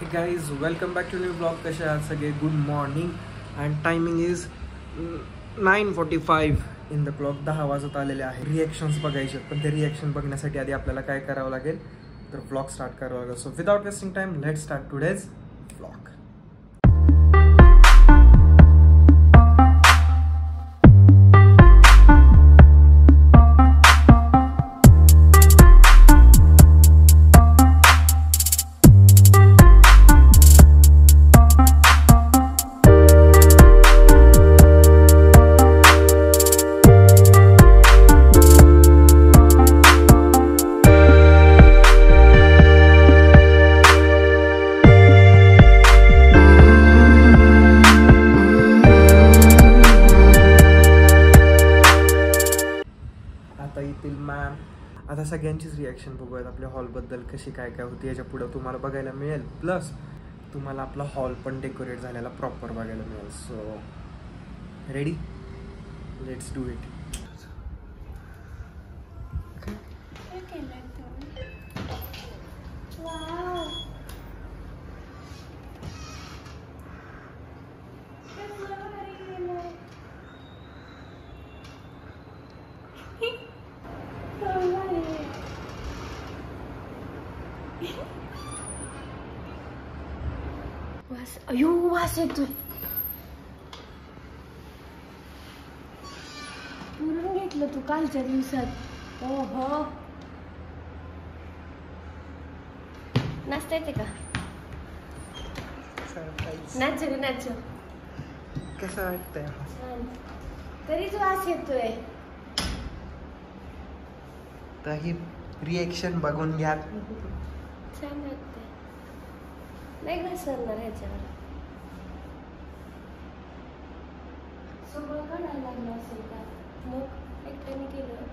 हे guys welcome back to new blog. कसे आहात सगळे? Good morning and timing is 9:45 in the clock. 10 वाजत आलेले आहे. रिॲक्शन्स बघायचे, पण ते रिॲक्शन बघण्यासाठी आधी आपल्याला काय करावं लागेल तर ब्लॉग स्टार्ट करावं लागेल. So without wasting time let start today's blog. आता सगळ्यांचीच रिॲक्शन बघूयात आपल्या हॉलबद्दल, कशी काय काय होती. याच्या पुढं तुम्हाला बघायला मिळेल, प्लस तुम्हाला आपला हॉल पण डेकोरेट झालेला प्रॉपर बघायला मिळेल. So ready, let's do it. अयो वास येतोय. पुरून घेतलं तू कालच्या दिवसात. ओहो, नाचता येते का? नाच नाच. कसं वाटतंय? तरीच वास येतोय. तर ही रिॲक्शन बघून घ्या. छान वाटतंय. नाही घसरणार ह्याच्यावर. सगळं काढायला लागलं असेल का? मग एकट्याने केलं.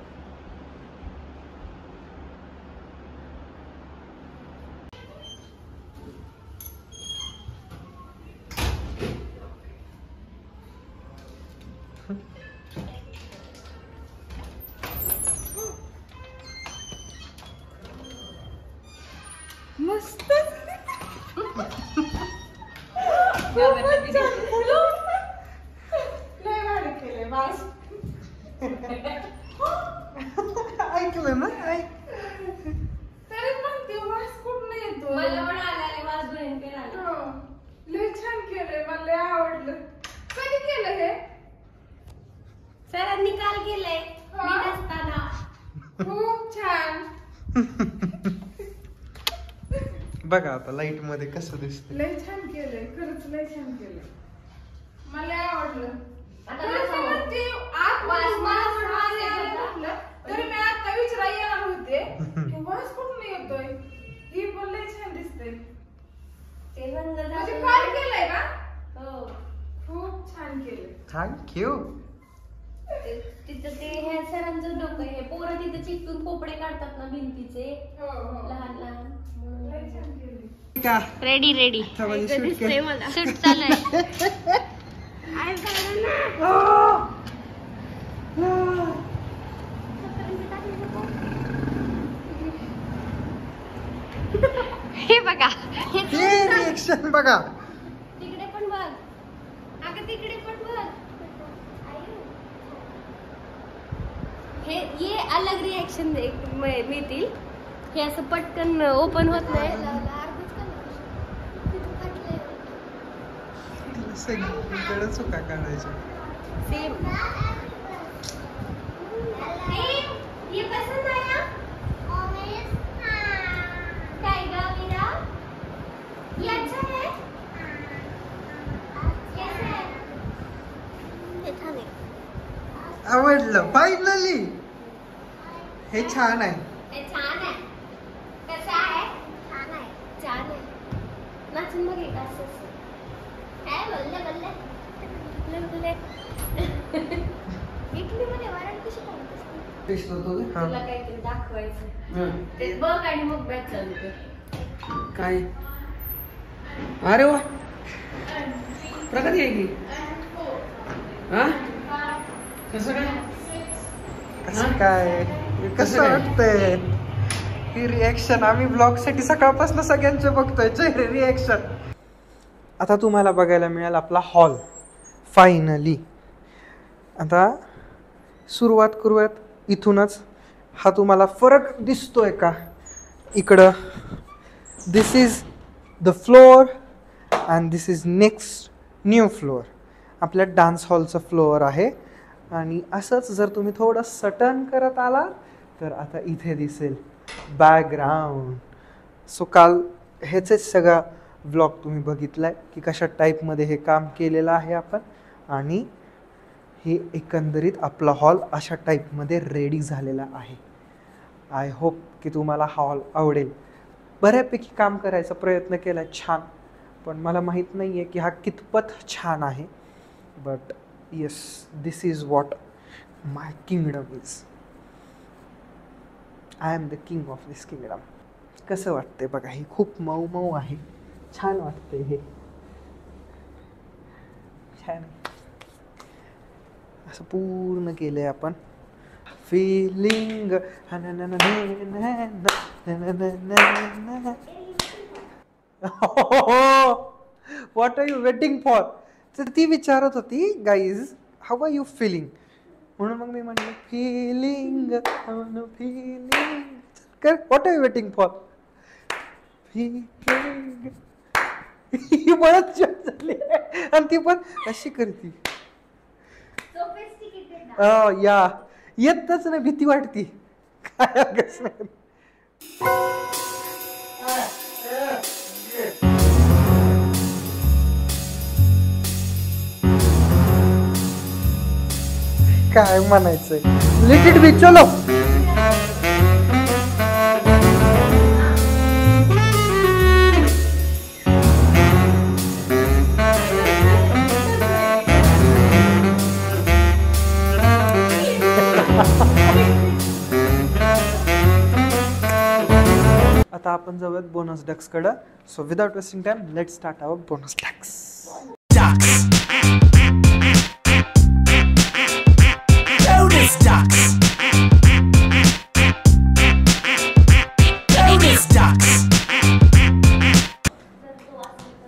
मस्त. ऐकलं ना? तरी पण ते वास कुठून येतो? मला पण आला वास भयंकर आला. लय छान केलंय, मला लय आवडलं. कधी केलं हे? सरांनी काल केलंय मी नसताना. खूप छान. बघा आता लाईट मध्ये कसं दिसतंय. लय छान केलंय, खरंच लय छान केलंय. मला लय आवडलं. आता खरंच मला म्हणते, आत वास मला पण वास येत होता. म्हटलं, तरी मी आता विचारायला येणार होते की वास कुठून येतोय. ही पण लय छान दिसतंय. ते बंद म्हणजे झालं. काल केलंय का? हो, खूप छान केलंय. थँक्यू. तिथं ते ह्या सरांचं डोकं आहे. पोरं तिथं चिकटून पोपडे काढतात ना भिंतीचे, हो हो, लहान लहान. लय छान केलंय. का रेडी रेडी. दिसतंय मला सूट चालू हे बघा, रिएक्शन बघा. तिकडे पण बघ. अगं तिकडे पण बघ. हे अलग रिएक्शन मिळतील. हे असं पटकन ओपन होत नाही. सगळीकडे चुका काढायच्या. सेम. ये पसंद आया? काय गं मीरा? ये अच्छा है? कैसा है? हे छान आहे. आवडलं फायनली. हे छान आहे. हे छान आहे. कसं आहे? छान आहे. छान आहे. नाचून बघ एक असं. काय बोलले बोलले बोलले. इडलीमध्ये वरण कशी करतेस? तुला काहीतरी दाखवायचं. ते बघ आणि मग बॅच चालू कर. काय? अरे वा, प्रगती आहे की. कसं काय? कसं वाटतंय? ही रिएक्शन आम्ही ब्लॉग साठी सकाळपासून सगळ्यांचे बघतोय चेहरे रिएक्शन. आता तुम्हाला बघायला मिळेल आपला हॉल फायनली. आता सुरुवात करूयात इथूनच. हा तुम्हाला फरक दिसतोय का? इकडं this is the floor and this is next new floor. आपल्या डान्स हॉलचं फ्लोअर आहे. आणि असंच जर तुम्ही थोडं सटर्न करत आला तर आता इथे दिसेल बॅकग्राऊंड. सो काल ह्याचेच सगळा व्लॉग तुम्ही बघितलाय की कशा टाईपमध्ये हे काम केलेलं आहे आपण. आणि हे एकंदरीत आपला हॉल अशा टाईपमध्ये रेडी झालेला आहे. आय होप की तुम्हाला हा हॉल आवडेल. बऱ्यापैकी काम करायचा प्रयत्न केला छान, पण मला माहीत नाही आहे की हा कितपत छान आहे. But yes, this is what my kingdom is. I am the king of this kingdom. कसं वाटतंय बघा, हे खूप मऊ मऊ आहे. छान वाटतंय हे. छान असं पूर्ण केलंय आपण. Feeling what are you waiting for. तर ती विचारत होती guys how are you feeling, म्हणून मग मी म्हटलं फिलिंग फिलिंग कर. What are you waiting for feeling. ही बरंच झाली आणि ती पण अशी करती. या येतच नाही, भीती वाटती काय कसं. काय म्हणायचंय, लेट इट बी. चलो आता आपण जाऊयात बोनस डक्स कडे. So without wasting time let's start our bonus ducks.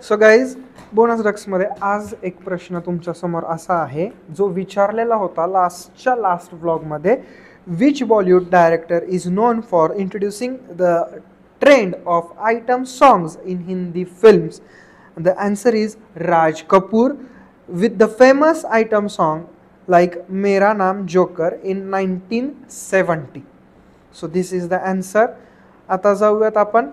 So guys, bonus डक्समध्ये आज एक प्रश्न तुमच्या समोर असा आहे जो विचारलेला होता लास्ट व्लॉगमध्ये. Which Bollywood director is known for introducing the trend of item songs in Hindi films. The answer is Raj Kapoor with the famous item song like Mera Naam Joker in 1970. So this is the answer. आता जाऊयात आपण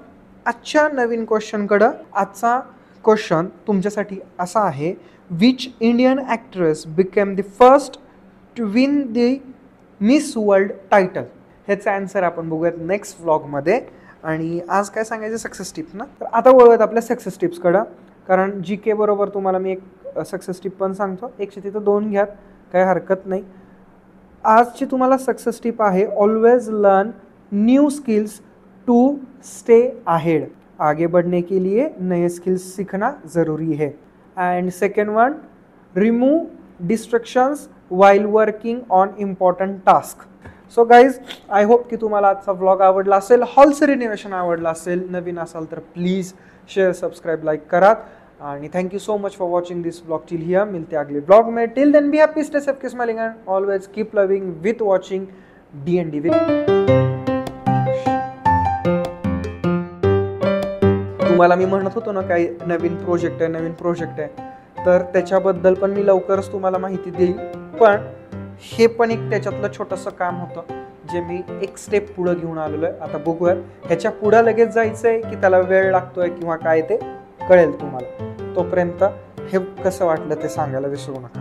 आजच्या नवीन क्वेश्चनकडं. आजचा क्वेश्चन तुमच्यासाठी असा आहे, which Indian actress became the first to win the Miss World title. ह्याचा answer आपण बघूयात नेक्स्ट व्लॉगमध्ये. आणि आज काय सांगायचं, सक्सेस टिप्स ना. तर आता वळूयात आपल्या सक्सेस टिप्सकडं. कारण जी के बरोबर तुम्हाला मी एक सक्सेस टिप पण सांगतो. एकशे तिथं 2 घ्यात, काही हरकत नाही. आजची तुम्हाला सक्सेस टिप आहे, always learn new skills to stay ahead. आगे बढ़ने के लिए नए स्किल्स सीखना ज़रूरी है. And second one, remove distractions while working on important task. So guys, I hope की तुम्हाला आजचा व्लॉग आवडला असेल, हॉलचं रिनोव्हेशन आवडला असेल. नवीन असाल तर प्लीज शेअर, सबस्क्राईब, लाईक करा. आणि thank you so much for watching this blog till here. मिलते हैं अगले ब्लॉग में. Till then be happy, stay safe, keep smiling and always keep loving with watching D&D with. तुम्हाला मी म्हणत होतो ना काही नवीन प्रोजेक्ट आहे, तर त्याच्याबद्दल पण मी लवकरच तुम्हाला माहिती देईल. पण हे पण एक त्याच्यातलं छोटंसं काम होतं जे मी एक स्टेप पुढं घेऊन आलेलो आहे. आता बघूयात ह्याच्या पुढं लगेच जायचं आहे की त्याला वेळ लागतोय किंवा काय ते कळेल तुम्हाला. तोपर्यंत हे कसं वाटलं ते सांगायला विसरू नका.